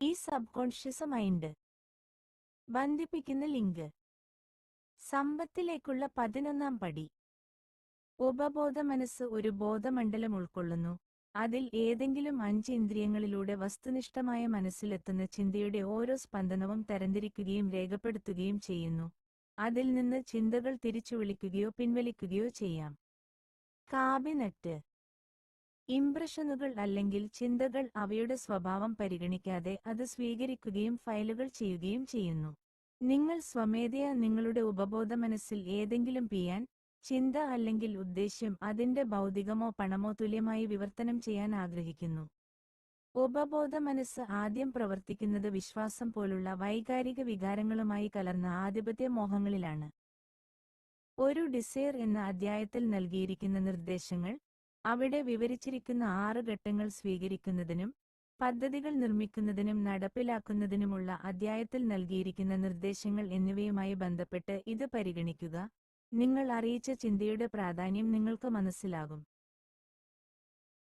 ഈ subconscious mind ബന്ധിപ്പിക്കുന്ന link. സമ്പത്തിലേക്കുള്ള 11ാം പടി. ഉപബോധ മനസ്സ് ഒരു ബോധമണ്ഡലം ഉൾക്കൊള്ളുന്നു. അതിൽ ഏതെങ്കിലും 5 ഇന്ദ്രിയങ്ങളിലൂടെ വസ്തുനിഷ്ഠമായ മനസ്സിലെത്തുന്ന ചിന്തയുടെ ഓരോ സ്പന്ദനവും തരംതിരിക്കുകയും രേഖപ്പെടുത്തുകയും ചെയ്യുന്നു. അതിൽ നിന്ന് ചിന്തകൾ തിരിച്ചു വിളിക്കുകയോ പിൻവലിക്കുകയോ ചെയ്യാം. കാബിനറ്റ്. ഇംപ്രഷനുകൾ അല്ലെങ്കിൽ ചിന്തകൾ അവയുടെ സ്വഭാവം പരിഗണിക്കാതെ അത് സ്വീകരിക്കുകയും ഫയലുകൾ ചെയ്യുകയും ചെയ്യുന്നു. നിങ്ങൾ സ്വമേധയാ നിങ്ങളുടെ ഉപബോധ മനസ്സിൽ ഏതെങ്കിലും ചിന്ത അല്ലെങ്കിൽ ഉദ്ദേശ്യം അതിന്റെ ഭൗതികമോ പണമോ തുല്യമായി വിവർത്തനം ചെയ്യാൻ ആഗ്രഹിക്കുന്നു. ഉപബോധ മനസ്സ് ആദ്യം പ്രവർത്തിക്കുന്നത് വിശ്വാസം പോലുള്ള വൈകാരിക വികാരങ്ങളുമായി കലർന്ന ആധിപത്യ മോഹങ്ങളിലാണ്. ഒരു ഡിസയർ എന്ന അധ്യായത്തിൽ നൽകിയിരിക്കുന്ന നിർദ്ദേശങ്ങൾ, അവിടെ വിവരിച്ചിരിക്കുന്ന 6 ഘട്ടങ്ങൾ സ്വീകരിക്കുന്നതിനും പദ്ധതികൾ നിർമ്മിക്കുന്നതിനും നടപ്പിലാക്കുന്നതിനുമുള്ള അധ്യായത്തിൽ നൽകിയിരിക്കുന്ന നിർദ്ദേശങ്ങൾ എന്നിവയുമായി ബന്ധപ്പെട്ട് ഇത് പരിഗണിക്കുക. നിങ്ങൾ അറിയിച്ച ചിന്തയുടെ പ്രാധാന്യം നിങ്ങൾക്ക് മനസ്സിലാകും.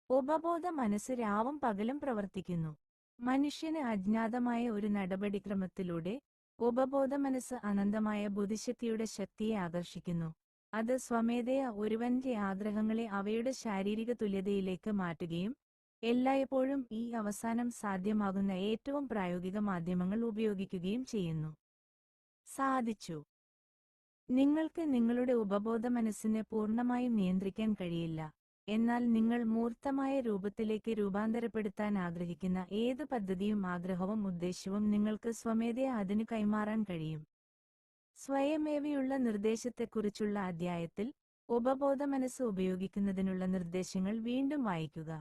ഉപബോധ മനസ്സ് രാവും പകലും പ്രവർത്തിക്കുന്നു. മനുഷ്യന് അജ്ഞാതമായ ഒരു നടപടിക്രമത്തിലൂടെ ഉപബോധ മനസ്സ് അനന്തമായ ബുദ്ധിശക്തിയുടെ ശക്തിയെ ആകർഷിക്കുന്നു. അത് സ്വമേധയാ ഒരുവന്റെ ആഗ്രഹങ്ങളെ അവയുടെ ശാരീരിക തുല്യതയിലേക്ക് മാറ്റുകയും എല്ലായ്പ്പോഴും ഈ അവസാനം സാധ്യമാകുന്ന ഏറ്റവും പ്രായോഗിക മാധ്യമങ്ങൾ ഉപയോഗിക്കുകയും ചെയ്യുന്നു. സാധിച്ചു. നിങ്ങൾക്ക് നിങ്ങളുടെ ഉപബോധ മനസ്സിനെ പൂർണ്ണമായും നിയന്ത്രിക്കാൻ കഴിയില്ല. എന്നാൽ നിങ്ങൾ മൂർത്തമായ രൂപത്തിലേക്ക് രൂപാന്തരപ്പെടുത്താൻ ആഗ്രഹിക്കുന്ന ഏത് പദ്ധതിയും ആഗ്രഹവും ഉദ്ദേശ്യവും നിങ്ങൾക്ക് സ്വമേധയാ അതിനു കൈമാറാൻ കഴിയും. സ്വയമേവയുള്ള നിർദ്ദേശത്തെക്കുറിച്ചുള്ള അധ്യായത്തിൽ ഉപബോധ മനസ്സ് ഉപയോഗിക്കുന്നതിനുള്ള നിർദ്ദേശങ്ങൾ വീണ്ടും വായിക്കുക.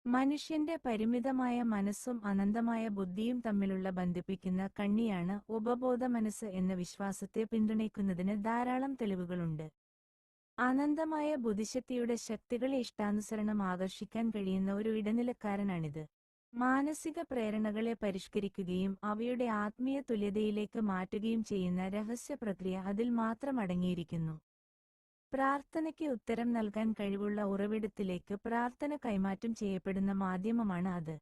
മനുഷ്യന്റെ പരിമിതമായ മനസ്സും അനന്തമായ ബുദ്ധിയും തമ്മിലുള്ള ബന്ധിപ്പിക്കുന്ന കണ്ണിയാണ് ഉപബോധ മനസ്സ് എന്ന വിശ്വാസത്തെ പിന്തുണയ്ക്കുന്നതിന് ധാരാളം തെളിവുകളുണ്ട്. അനന്തമായ ബുദ്ധിശക്തിയുടെ ശക്തികളെ ഇഷ്ടാനുസരണം ആകർഷിക്കാൻ കഴിയുന്ന ഒരു ഇടനിലക്കാരനാണിത്. മാനസിക പ്രേരണകളെ പരിഷ്കരിക്കുകയും അവയുടെ ആത്മീയ തുല്യതയിലേക്ക് മാറ്റുകയും ചെയ്യുന്ന രഹസ്യ പ്രക്രിയ അതിൽ മാത്രം അടങ്ങിയിരിക്കുന്നു. പ്രാർത്ഥനയ്ക്ക് ഉത്തരം നൽകാൻ കഴിവുള്ള ഉറവിടത്തിലേക്ക് പ്രാർത്ഥന കൈമാറ്റം ചെയ്യപ്പെടുന്ന മാധ്യമമാണ് അത്.